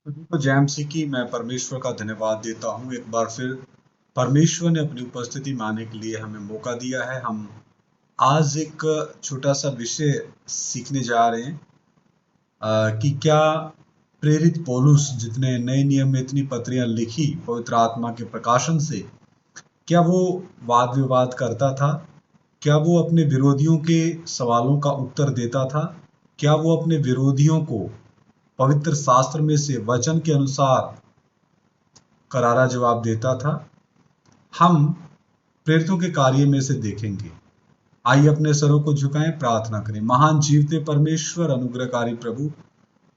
तो जैमसी की मैं परमेश्वर का धन्यवाद देता हूँ। एक बार फिर परमेश्वर ने अपनी उपस्थिति में आने के लिए हमें मौका दिया है। हम आज एक छोटा सा विषय सीखने जा रहे हैं कि क्या प्रेरित पौलुस जितने नए नियम में इतनी पत्रियां लिखी पवित्र आत्मा के प्रकाशन से, क्या वो वाद विवाद करता था? क्या वो अपने विरोधियों के सवालों का उत्तर देता था? क्या वो अपने विरोधियों को पवित्र शास्त्र में से वचन के अनुसार करारा जवाब देता था? हम प्रेरितों के कार्य में से देखेंगे। आइए अपने सरों को झुकाएं, प्रार्थना करें। महान जीवते परमेश्वर, अनुग्रहकारी प्रभु,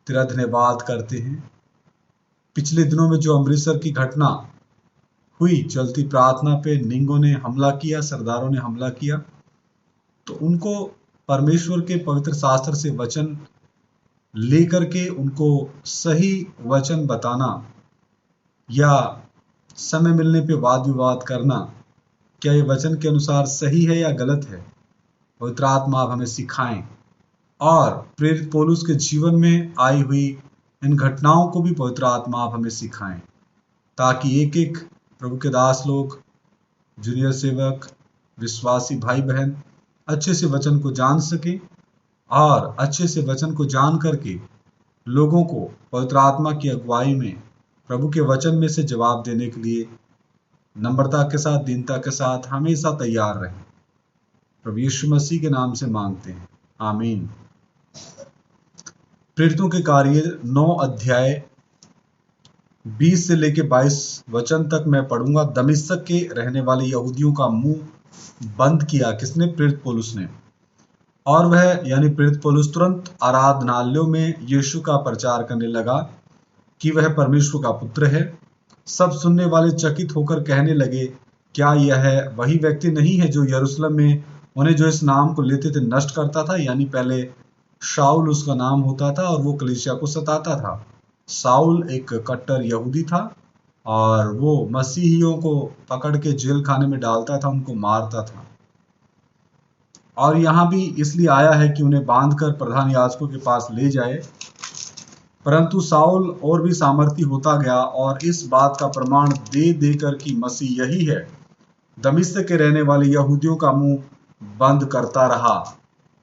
तेरा धन्यवाद करते हैं। पिछले दिनों में जो अमृतसर की घटना हुई, चलती प्रार्थना पे निंगों ने हमला किया, सरदारों ने हमला किया, तो उनको परमेश्वर के पवित्र शास्त्र से वचन लेकर के उनको सही वचन बताना या समय मिलने पे वाद विवाद करना, क्या ये वचन के अनुसार सही है या गलत है? पवित्र आत्मा आप हमें सिखाएं और प्रेरित पौलुस के जीवन में आई हुई इन घटनाओं को भी पवित्र आत्मा आप हमें सिखाएं, ताकि एक एक प्रभु के दास लोग, जूनियर सेवक, विश्वासी भाई बहन अच्छे से वचन को जान सके और अच्छे से वचन को जान करके लोगों को पवित्र आत्मा की अगुवाई में प्रभु के वचन में से जवाब देने के लिए नम्रता के साथ, दीनता के साथ हमेशा तैयार रहें। प्रभु यीशु मसीह के नाम से मांगते हैं, आमीन। प्रेरितों के कार्य 9 अध्याय 20 से लेके 22 वचन तक मैं पढ़ूंगा। दमिश्क के रहने वाले यहूदियों का मुंह बंद किया किसने? प्रेरित पौलुस ने। और वह यानी प्रेरित पौलुस तुरंत आराधनालयों में यीशु का प्रचार करने लगा कि वह परमेश्वर का पुत्र है। सब सुनने वाले चकित होकर कहने लगे, क्या यह वही व्यक्ति नहीं है जो यरूशलेम में उन्हें जो इस नाम को लेते थे नष्ट करता था? यानी पहले शाऊल उसका नाम होता था और वो कलीसिया को सताता था। शाऊल एक कट्टर यहूदी था और वो मसीहियों को पकड़ के जेल खाने में डालता था, उनको मारता था। और यहाँ भी इसलिए आया है कि उन्हें बांधकर प्रधान याजकों के पास ले जाए। परंतु शाऊल और भी सामर्थी होता गया और इस बात का प्रमाण दे देकर कि मसीह यही है, दमिश्क के रहने वाले यहूदियों का मुंह बंद करता रहा।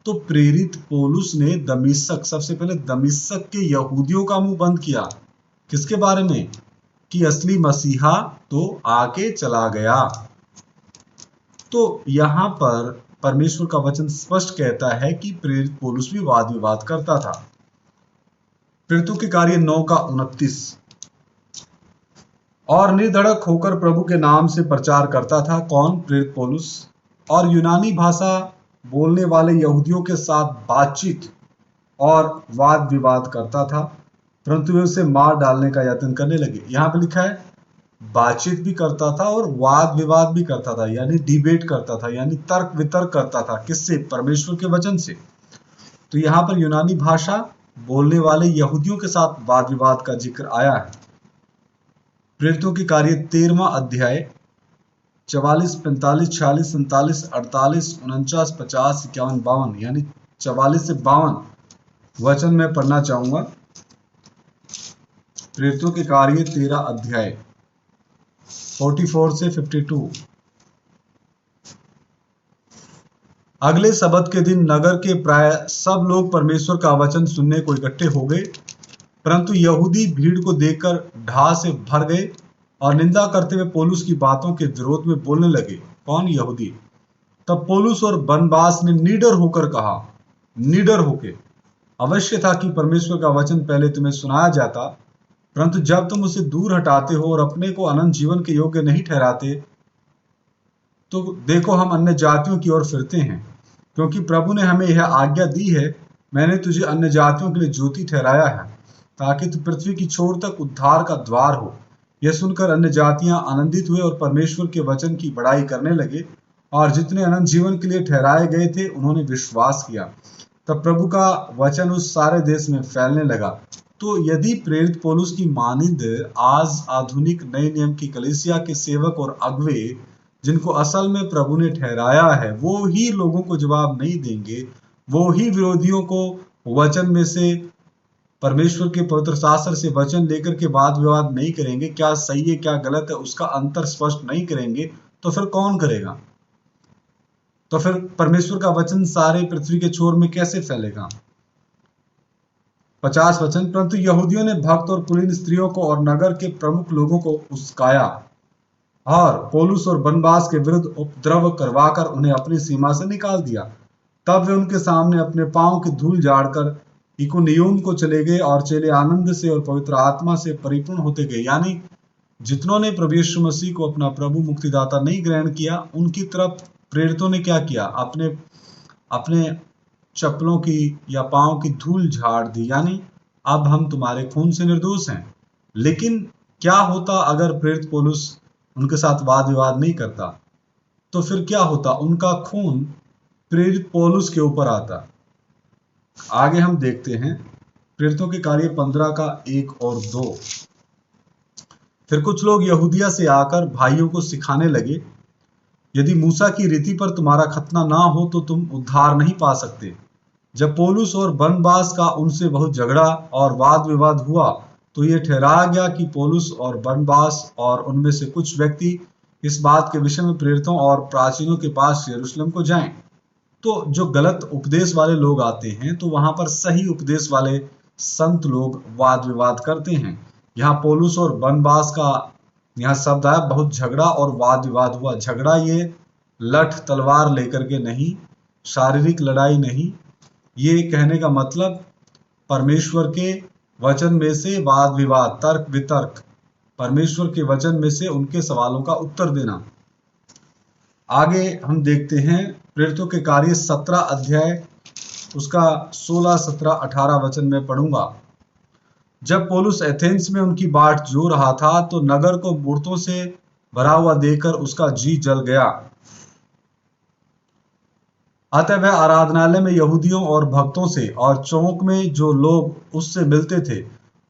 तो प्रेरित पौलुस ने दमिश्क, सबसे पहले दमिश्क के यहूदियों का मुंह बंद किया। किसके बारे में? कि असली मसीहा तो आके चला गया। तो यहां पर परमेश्वर का वचन स्पष्ट कहता है कि प्रेरित पौलुस भी वाद विवाद करता था। प्रेरितों के कार्य 9 का 29। और निर्धड़क होकर प्रभु के नाम से प्रचार करता था। कौन? प्रेरित पौलुस। और यूनानी भाषा बोलने वाले यहूदियों के साथ बातचीत और वाद विवाद करता था, परंतु वे उसे मार डालने का यत्न करने लगे। यहां पर लिखा है बातचीत भी करता था और वाद विवाद भी करता था, यानी डिबेट करता था, यानी तर्क वितर्क करता था। किससे? परमेश्वर के वचन से। तो यहां पर यूनानी भाषा बोलने वाले यहूदियों के साथ वाद विवाद का जिक्र आया है। प्रेरितों के कार्य 13वां अध्याय 44, 45, 46, 47, 48, 49, 50, 51, 52 यानी 44 से 52 वचन मैं पढ़ना चाहूंगा। प्रेरितों के कार्य 13 अध्याय 44 से 52। अगले सब्त के दिन नगर के प्राय सब लोग परमेश्वर का वचन सुनने को इकट्ठे हो गए, परंतु यहूदी भीड़ को देखकर ढा से भर गए और निंदा करते हुए पौलुस की बातों के विरोध में बोलने लगे। कौन? यहूदी। तब पौलुस और बरनबास ने निडर होकर कहा, निडर होके, अवश्य था कि परमेश्वर का वचन पहले तुम्हें सुनाया जाता, परंतु जब तुम उसे दूर हटाते हो और अपने को अनंत जीवन के योग्य नहीं ठहराते, तो देखो हम अन्य जातियों की ओर फिरते हैं, क्योंकि प्रभु ने हमें यह आज्ञा दी है, मैंने तुझे अन्य जातियों के लिए ज्योति ठहराया है, ताकि तू पृथ्वी की छोर तक उद्धार का द्वार हो। यह सुनकर अन्य जातियां आनंदित हुए और परमेश्वर के वचन की बड़ाई करने लगे, और जितने अनंत जीवन के लिए ठहराए गए थे उन्होंने विश्वास किया। तब प्रभु का वचन उस सारे देश में फैलने लगा। तो यदि प्रेरित पौलुस की मानिंद आज आधुनिक नए नियम की कलीसिया के सेवक और अगुवे, जिनको असल में प्रभु ने ठहराया है, वो ही लोगों को जवाब नहीं देंगे, वो ही विरोधियों को वचन में से परमेश्वर के पवित्र शास्त्र से वचन लेकर के वाद विवाद नहीं करेंगे, क्या सही है क्या गलत है उसका अंतर स्पष्ट नहीं करेंगे, तो फिर कौन करेगा? तो फिर परमेश्वर का वचन सारे पृथ्वी के छोर में कैसे फैलेगा? 50 वचन, परंतु यहूदियों ने भक्त और कुलीन स्त्रियों को और नगर के प्रमुख लोगों को उस्काया और पौलुस और बरनबास के विरुद्ध उपद्रव करवाकर उन्हें अपनी सीमा से निकाल दिया। तब वे उनके सामने अपने पांव की धूल झाड़कर इकुनियुम को चले गए और चेले आनंद से और पवित्र आत्मा से परिपूर्ण होते गए। यानी जितनों ने प्रभु यीशु मसीह को अपना प्रभु मुक्तिदाता नहीं ग्रहण किया, उनकी तरफ प्रेरितों ने क्या किया? अपने अपने चप्पलों की या पांव की धूल झाड़ दी, यानी अब हम तुम्हारे खून से निर्दोष हैं। लेकिन क्या होता अगर प्रेरित पौलुस उनके साथ वाद विवाद नहीं करता? तो फिर क्या होता? उनका खून प्रेरित पौलुस के ऊपर आता। आगे हम देखते हैं प्रेरितों के कार्य 15 का 1 और 2। फिर कुछ लोग यहूदिया से आकर भाइयों को सिखाने लगे, यदि मूसा की रीति पर तुम्हारा खतना ना हो तो तुम उद्धार नहीं पा सकते। जब पौलुस और बरनबास का उनसे बहुत झगड़ा और वाद विवाद हुआ तो ये ठहराया गया कि पौलुस और बरनबास और उनमें से कुछ व्यक्ति इस बात के विषय में प्रेरितों और प्राचीनों के पास यरूशलेम को जाएं। तो जो गलत उपदेश वाले लोग आते हैं तो वहां पर सही उपदेश वाले संत लोग वाद विवाद करते हैं। यहाँ पौलुस और बरनबास का यहाँ शब्द आया, बहुत झगड़ा और वाद विवाद हुआ। झगड़ा ये लठ तलवार लेकर के नहीं, शारीरिक लड़ाई नहीं। ये कहने का मतलब परमेश्वर के वचन में से वाद विवाद, तर्क वितर्क, परमेश्वर के वचन में से उनके सवालों का उत्तर देना। आगे हम देखते हैं प्रेरितों के कार्य 17 अध्याय उसका 16, 17, 18 वचन में पढ़ूंगा। जब पौलुस एथेंस में उनकी बाट जो रहा था तो नगर को मूर्तों से भरा हुआ देखकर उसका जी जल गया। अतः वह आराधनालय में यहूदियों और भक्तों से और चौक में जो लोग उससे मिलते थे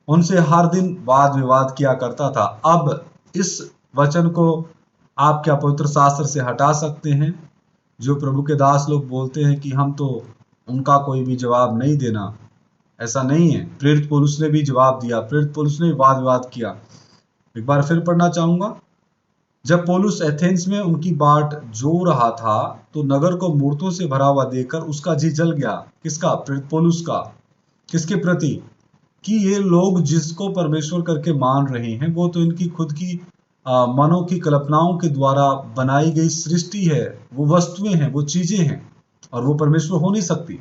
उनसे हर दिन वाद विवाद किया करता था। अब इस वचन को आप क्या पवित्र शास्त्र से हटा सकते हैं? जो प्रभु के दास लोग बोलते हैं कि हम तो उनका कोई भी जवाब नहीं देना, ऐसा नहीं है। प्रेरित पौलुस ने भी जवाब दिया, प्रेरित पौलुस ने वाद विवाद किया। एक बार फिर पढ़ना चाहूंगा। जब पौलुस एथेंस में उनकी बाट जो रहा था तो नगर को मूर्तों से भरा हुआ देखकर उसका जी जल गया। किसका? प्रेरित पौलुस का। किसके प्रति? कि ये लोग जिसको परमेश्वर करके मान रहे हैं वो तो इनकी खुद की मनों की कल्पनाओं के द्वारा बनाई गई सृष्टि है, वो वस्तुएं हैं, वो चीजें हैं, और वो परमेश्वर हो नहीं सकती।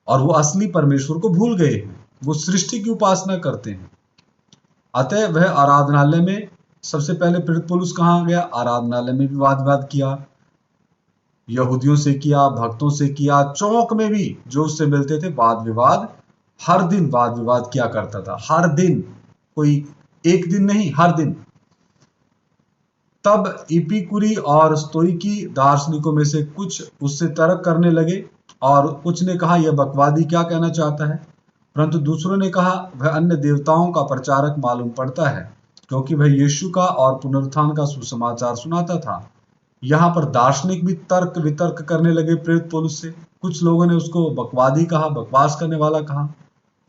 और वो असली परमेश्वर को भूल गए हैं, वो सृष्टि की उपासना करते हैं। अतः वह आराधनालय में, सबसे पहले प्रेरित पौलुस कहाँ गया? आराधनालय में भी वाद विवाद किया, यहूदियों से किया, भक्तों से किया, चौक में भी जो उससे मिलते थे वाद विवाद, हर दिन वाद विवाद किया करता था। हर दिन, कोई एक दिन नहीं, हर दिन। तब इपिकुरी और स्तोइकी दार्शनिकों में से कुछ उससे तर्क करने लगे और कुछ ने कहा यह बकवादी क्या कहना चाहता है, परंतु दूसरों ने कहा वह अन्य देवताओं का प्रचारक मालूम पड़ता है, क्योंकि वह यीशु का और पुनरुत्थान का सुसमाचार सुनाता था। यहाँ पर दार्शनिक भी तर्क वितर्क करने लगे प्रेरित पौलुस से। कुछ लोगों ने उसको बकवादी कहा, बकवास करने वाला कहा।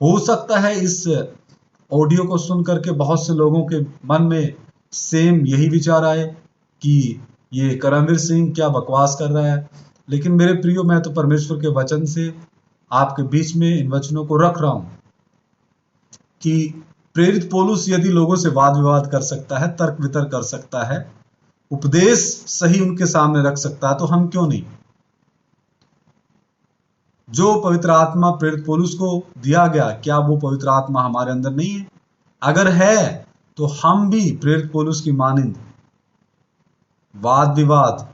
हो सकता है इस ऑडियो को सुन करके बहुत से लोगों के मन में सेम यही विचार आए कि ये करमवीर सिंह क्या बकवास कर रहा है। लेकिन मेरे प्रियो, मैं तो परमेश्वर के वचन से आपके बीच में इन वचनों को रख रहा हूं कि प्रेरित पौलुस यदि लोगों से वाद विवाद कर सकता है, तर्क वितर्क कर सकता है, उपदेश सही उनके सामने रख सकता है, तो हम क्यों नहीं? जो पवित्र आत्मा प्रेरित पौलुस को दिया गया, क्या वो पवित्र आत्मा हमारे अंदर नहीं है? अगर है तो हम भी प्रेरित पौलुस की मानिंद वाद विवाद,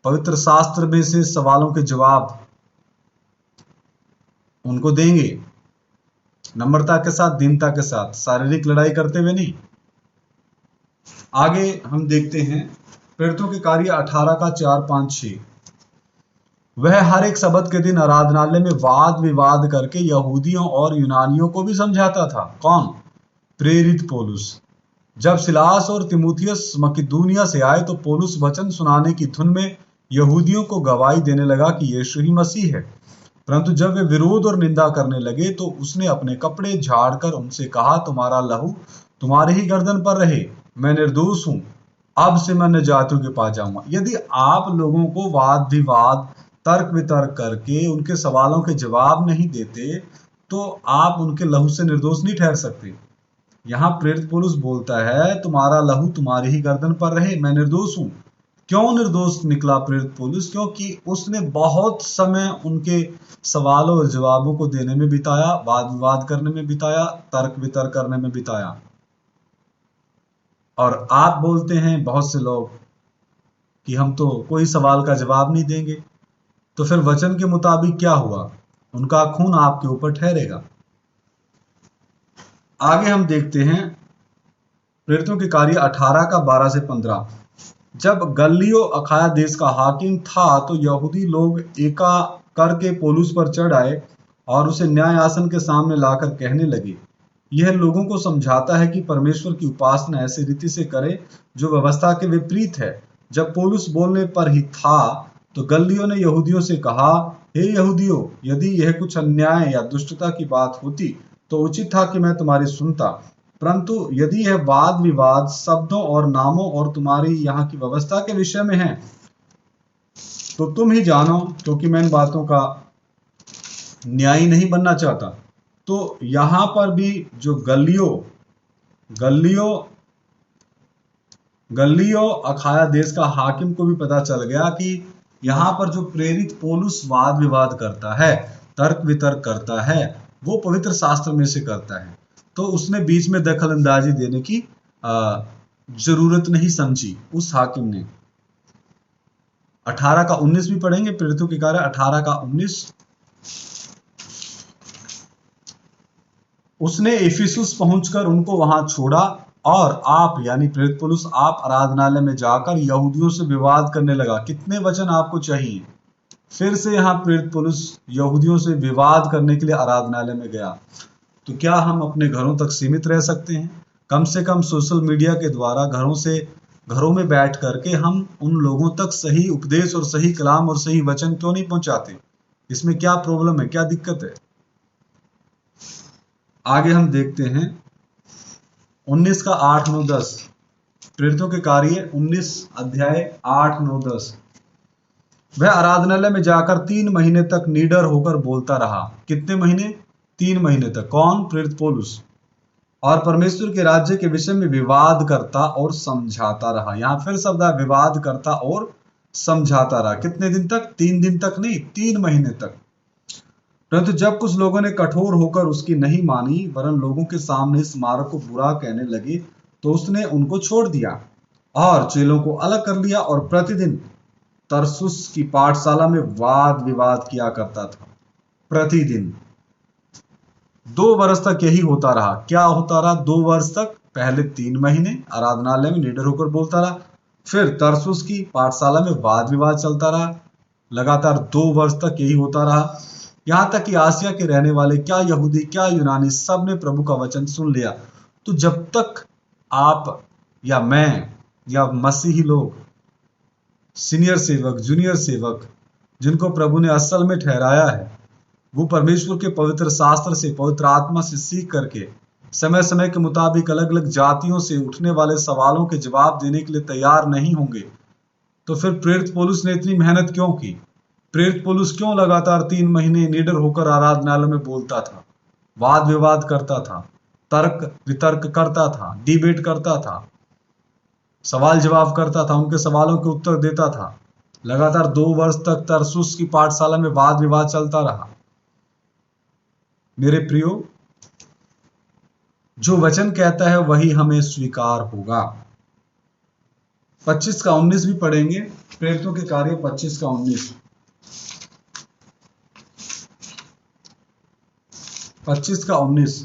पवित्र शास्त्र में से सवालों के जवाब उनको देंगे, नम्रता के साथ, दीनता के साथ, शारीरिक लड़ाई करते हुए नहीं। आगे हम देखते हैं प्रेरितों के कार्य 18 का 4, 5, 6। वह हर एक सब्त के दिन आराधनालय में वाद विवाद करके यहूदियों और यूनानियों को भी समझाता था। कौन? प्रेरित पौलुस। जब सिलास और तिमुथियस मकिदुनिया से आए तो पौलुस वचन सुनाने की धुन में यहूदियों को गवाही देने लगा कि यीशु ही मसीह है। परंतु जब वे विरोध और निंदा करने लगे तो उसने अपने कपड़े झाड़कर उनसे कहा, तुम्हारा लहू तुम्हारे ही गर्दन पर रहे, मैं निर्दोष हूं, अब से मैं अन्य जातियों के पास जाऊंगा। यदि आप लोगों को वाद विवाद तर्क वितर्क करके उनके सवालों के जवाब नहीं देते तो आप उनके लहू से निर्दोष नहीं ठहर सकते। यहाँ प्रेरित पौलुस बोलता है, तुम्हारा लहू तुम्हारी ही गर्दन पर रहे, मैं निर्दोष हूं। क्यों निर्दोष निकला प्रेरित पौलुस? क्योंकि उसने बहुत समय उनके सवालों और जवाबों को देने में बिताया, वाद विवाद करने में बिताया, तर्क वितर्क करने में बिताया। और आप बोलते हैं बहुत से लोग कि हम तो कोई सवाल का जवाब नहीं देंगे, तो फिर वचन के मुताबिक क्या हुआ? उनका खून आपके ऊपर ठहरेगा। आगे हम देखते हैं प्रेरितों के कार्य 18 का 12 से 15। जब गल्लियो अखाया देश का हाकिम था तो यहूदी लोग एका करके पौलुस पर चढ़ आए और उसे न्याय आसन के सामने लाकर कहने लगे, यह लोगों को समझाता है कि परमेश्वर की उपासना ऐसी रीति से करे जो व्यवस्था के विपरीत है। जब पौलुस बोलने पर ही था तो गल्लियो ने यहूदियों से कहा, हे यहूदियों, यदि यह कुछ अन्याय या दुष्टता की बात होती तो उचित था कि मैं तुम्हारी सुनता, परंतु यदि यह वाद विवाद शब्दों और नामों और तुम्हारी यहाँ की व्यवस्था के विषय में है तो तुम ही जानो, क्योंकि मैं इन बातों का न्यायी नहीं बनना चाहता। तो यहां पर भी जो गल्लियो अखाया देश का हाकिम को भी पता चल गया कि यहां पर जो प्रेरित पौलुस वाद विवाद करता है, तर्क वितर्क करता है, वो पवित्र शास्त्र में से करता है। तो उसने बीच में दखल अंदाजी देने की जरूरत नहीं समझी उस हाकिम ने। 18 का 19 भी पढ़ेंगे, प्रेरितों के कार्य 18 का 19। उसने इफिसुस पहुंचकर उनको वहां छोड़ा और आप यानी प्रेरित पौलुस आप आराधनालय में जाकर यहूदियों से विवाद करने लगा। कितने वचन आपको चाहिए? फिर से यहाँ प्रेरित पौलुस यहूदियों से विवाद करने के लिए आराधनालय में गया। तो क्या हम अपने घरों तक सीमित रह सकते हैं? कम से कम सोशल मीडिया के द्वारा घरों में बैठ करके हम उन लोगों तक सही उपदेश और सही कलाम और सही वचन क्यों नहीं पहुंचाते? इसमें क्या प्रॉब्लम है, क्या दिक्कत है? आगे हम देखते हैं 19 का 8, 9, 10। प्रेरितों के कार्य 19 अध्याय 8, 9, 10। वह आराधनालय में जाकर 3 महीने तक निडर होकर बोलता रहा। कितने महीने? 3 महीने तक। कौन? प्रेरित पौलुस। और परमेश्वर के राज्य के विषय में विवाद करता और समझाता रहा। यहां फिर शब्द है विवाद करता और समझाता रहा। कितने दिन तक? 3 दिन तक नहीं, 3 महीने तक। परंतु जब कुछ लोगों ने कठोर होकर उसकी नहीं मानी वरन लोगों के सामने इस मार्ग को बुरा कहने लगे तो उसने उनको छोड़ दिया और चेलों को अलग कर लिया और प्रतिदिन तरसुस की पाठशाला में वाद विवाद किया करता था। प्रतिदिन 2 वर्ष तक यही होता रहा। क्या होता रहा? 2 वर्ष तक। पहले 3 महीने आराधनालय में निडर होकर बोलता रहा, फिर तरसुस की पाठशाला में वाद विवाद चलता रहा। लगातार 2 वर्ष तक यही होता रहा। यहां तक कि आसिया के रहने वाले, क्या यहूदी क्या यूनानी, सब ने प्रभु का वचन सुन लिया। तो जब तक आप या मैं या मसीही लोग, सीनियर सेवक, जूनियर सेवक, जिनको प्रभु ने असल में ठहराया है, वो परमेश्वर के पवित्र शास्त्र से, पवित्र आत्मा से सीख करके समय समय के मुताबिक अलग अलग जातियों से उठने वाले सवालों के जवाब देने के लिए तैयार नहीं होंगे, तो फिर प्रेरित पौलुस ने इतनी मेहनत क्यों की? प्रेरित पौलुस क्यों लगातार 3 महीने निडर होकर आराधनालय में बोलता था, वाद विवाद करता था, तर्क वितर्क करता था, डिबेट करता था, सवाल जवाब करता था, उनके सवालों के उत्तर देता था। लगातार 2 वर्ष तक तरसुस की पाठशाला में वाद विवाद चलता रहा। मेरे प्रियो, जो वचन कहता है वही हमें स्वीकार होगा। 25 का 19 भी पढ़ेंगे, प्रेरितों के कार्य 25 का 19। 25 का 19।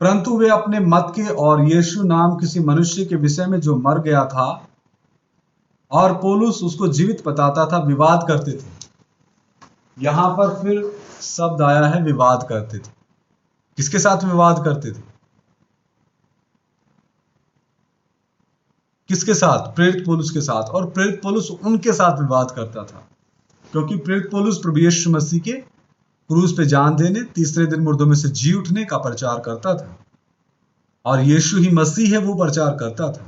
परंतु वे अपने मत के और यीशु नाम किसी मनुष्य के विषय में जो मर गया था और पौलुस उसको जीवित बताता था, विवाद करते थे। यहां पर फिर शब्द आया है विवाद करते थे। किसके साथ विवाद करते थे? किसके साथ? प्रेरित पौलुस के साथ। और प्रेरित पौलुस उनके साथ विवाद करता था, क्योंकि प्रेरित पौलुस प्रभु यीशु मसीह के क्रूस पे जान देने, तीसरे दिन मुर्दों में से जी उठने का प्रचार करता था। और यीशु ही मसीह है वो प्रचार करता था,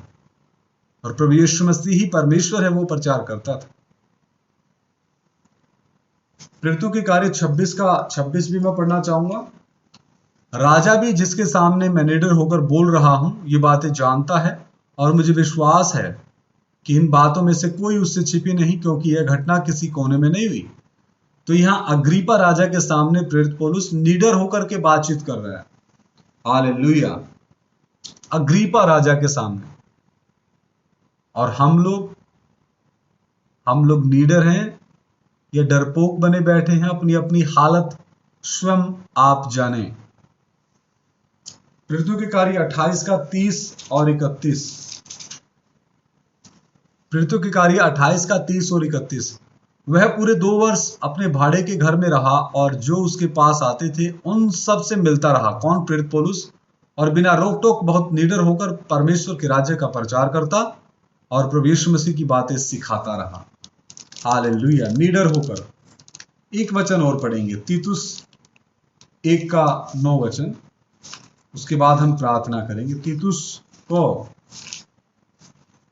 और प्रभु यीशु मसीह ही परमेश्वर है वो प्रचार करता था। प्रेरितों के कार्य 26 का 26 भी मैं पढ़ना चाहूंगा। राजा भी जिसके सामने मैं निडर होकर बोल रहा हूं ये बातें जानता है, और मुझे विश्वास है कि इन बातों में से कोई उससे छिपी नहीं, क्योंकि यह घटना किसी कोने में नहीं हुई। तो यहां अग्रिपा राजा के सामने प्रेरित पौलुस निडर होकर के बातचीत कर रहा है। हालेलुया। अग्रिपा राजा के सामने। और हम लोग निडर हैं या डरपोक बने बैठे हैं? अपनी अपनी हालत स्वयं आप जाने। प्रेरितों के कार्य 28 का 30 और 31। प्रेरितों के कार्य 28 का 30 और 31। वह पूरे 2 वर्ष अपने भाड़े के घर में रहा, और जो उसके पास आते थे उन सब से मिलता रहा। कौन? प्रेरित पौलुस। और बिना रोक टोक बहुत निडर होकर परमेश्वर के राज्य का प्रचार करता और प्रभु यीशु मसीह की बातें सिखाता रहा। हालेलुया। निडर होकर। एक वचन और पढ़ेंगे, तीतुस 1 का 9 वचन। उसके बाद हम प्रार्थना करेंगे।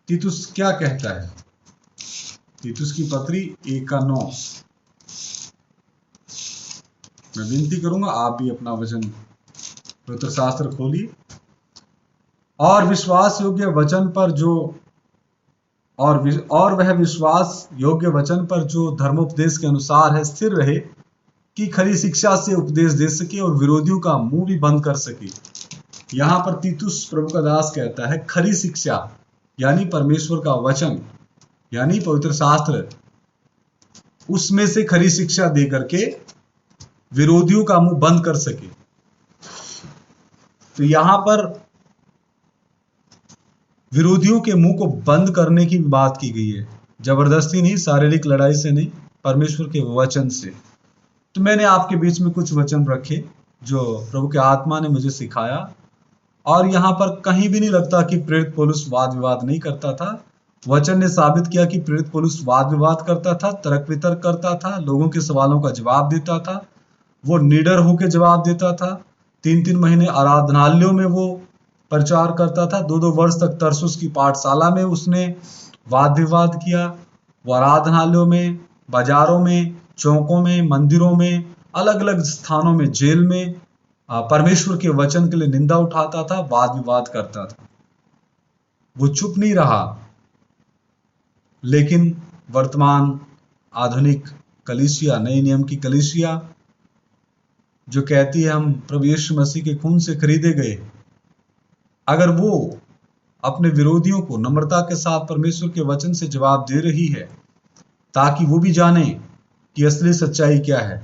तीतुस क्या कहता है? तीतुस की पत्री 1 का 9। मैं विनती करूंगा आप भी अपना वचन पवित्र शास्त्र खोलिए। और विश्वास योग्य वचन पर जो और वह विश्वास योग्य वचन पर जो धर्मोपदेश के अनुसार है स्थिर रहे, कि खरी शिक्षा से उपदेश दे सके और विरोधियों का मुंह भी बंद कर सके। यहां पर तीतुस प्रभु का दास कहता है खरी शिक्षा यानी परमेश्वर का वचन, यानी पवित्र शास्त्र, उसमें से खरी शिक्षा दे करके विरोधियों का मुंह बंद कर सके। तो यहां पर विरोधियों के मुंह को बंद करने की बात की गई है। जबरदस्ती नहीं, शारीरिक लड़ाई से नहीं, परमेश्वर के वचन से। तो मैंने आपके बीच में कुछ वचन रखे जो प्रभु के आत्मा ने मुझे सिखाया, और यहां पर कहीं भी नहीं लगता कि प्रेरित पौलुस वाद विवाद नहीं करता था। वचन ने साबित किया कि प्रेरित पौलुस वाद विवाद करता था, तर्क वितर्क करता था, लोगों के सवालों का जवाब देता था, वो निडर होकर जवाब देता था। 3-3 महीने आराधनालयों में वो प्रचार करता था। 2-2 वर्ष तक तरसुस की पाठशाला में उसने वाद विवाद किया। वो आराधनालयों में, बाजारों में, चौकों में, मंदिरों में, अलग अलग स्थानों में, जेल में परमेश्वर के वचन के लिए निंदा उठाता था, वाद विवाद करता था। वो चुप नहीं रहा। लेकिन वर्तमान आधुनिक कलीसिया, नए नियम की कलीसिया जो कहती है हम प्रभु यीशु मसीह के खून से खरीदे गए, अगर वो अपने विरोधियों को नम्रता के साथ परमेश्वर के वचन से जवाब दे रही है ताकि वो भी जाने कि असली सच्चाई क्या है,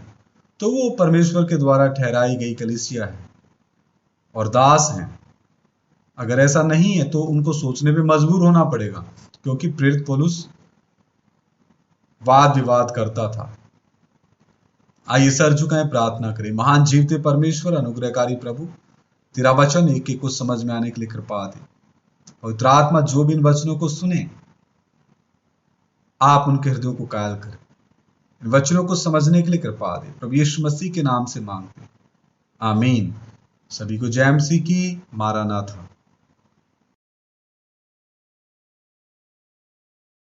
तो वो परमेश्वर के द्वारा ठहराई गई कलीसिया है और दास हैं। अगर ऐसा नहीं है तो उनको सोचने पे मजबूर होना पड़ेगा, क्योंकि प्रेरित पौलुस वाद विवाद करता था। आइए सर झुकाएं, प्रार्थना करें। महान जीवते परमेश्वर, अनुग्रहकारी प्रभु, तेरा वचन एक एक को समझ में आने के लिए कृपा दे। पवित्र आत्मा जो भी इन वचनों को सुने, आप उनके हृदयों को कायल करें। इन वचनों को समझने के लिए कृपा दे, प्रभु यीशु मसीह के नाम से मांगते, आमीन। सभी को जय मसीह की। मारानाथा।